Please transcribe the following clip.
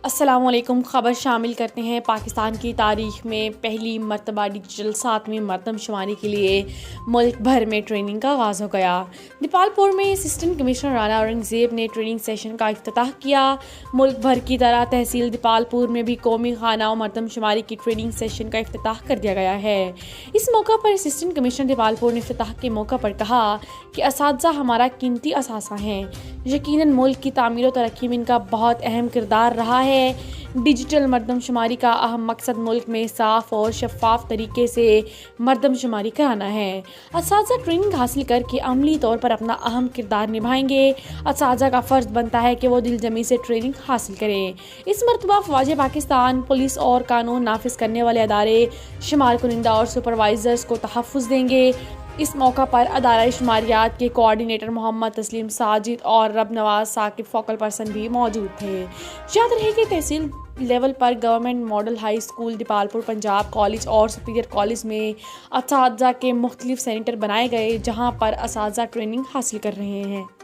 السلام علیکم۔ خبر شامل کرتے ہیں۔ پاکستان کی تاریخ میں پہلی مرتبہ ڈیجیٹل 7ویں مردم شماری کے لیے ملک بھر میں ٹریننگ کا آغاز ہو گیا۔ دیپال پور میں اسسٹنٹ کمشنر رانا اورنگزیب نے ٹریننگ سیشن کا افتتاح کیا۔ ملک بھر کی طرح تحصیل دیپال پور میں بھی قومی خانہ و مردم شماری کی ٹریننگ سیشن کا افتتاح کر دیا گیا ہے۔ اس موقع پر اسسٹنٹ کمشنر دیپال پور نے افتتاح کے موقع پر کہا کہ اساتذہ ہمارا قیمتی اثاثہ ہیں۔ یقیناً ملک کی تعمیر و ترقی میں ان کا بہت اہم کردار رہا ہے۔ ڈیجیٹل مردم شماری کا اہم مقصد ملک میں صاف اور شفاف طریقے سے مردم شماری کرانا ہے۔ اساتذہ ٹریننگ حاصل کر کے عملی طور پر اپنا اہم کردار نبھائیں گے۔ اساتذہ کا فرض بنتا ہے کہ وہ دل جمی سے ٹریننگ حاصل کریں۔ اس مرتبہ فوج پاکستان، پولیس اور قانون نافذ کرنے والے ادارے شمار کنندہ اور سپروائزرز کو تحفظ دیں گے۔ اس موقع پر ادارہ شماریات کے کوآرڈینیٹر محمد تسلیم ساجد اور رب نواز ثاقب فوکل پرسن بھی موجود تھے۔ یاد رہے کہ تحصیل لیول پر government model high school Dipalpur, Punjab college اور سپیریئر کالج میں اساتذہ کے مختلف سینٹر بنائے گئے جہاں پر اساتذہ ٹریننگ حاصل کر رہے ہیں۔